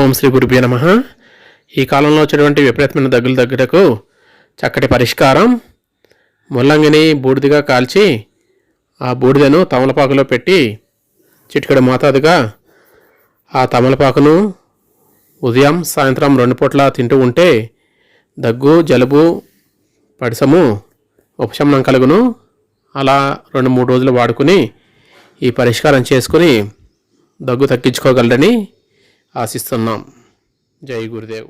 ఓం శ్రీ గురుభ్యో నమః. ఈ కాలంలో వచ్చేటువంటి విపరీతమైన దగ్గులు తగ్గుటకు చక్కటి పరిష్కారం ముల్లంగిని బూడిదగా కాల్చి ఆ బూడిదను తమలపాకులో పెట్టి చిటికెడు మోతాదుగా ఆ తమలపాకును ఉదయం సాయంత్రం 2 పూట్ల తింటూ ఉంటే దగ్గు జలుబు పడిసము ఉపశమనం కలుగును. అలా 2-3 రోజులు వాడుకుని ఈ పరిష్కారం చేసుకుని దగ్గు తగ్గించుకోగలరని ఆశిస్తున్నాం. జై గురుదేవ్.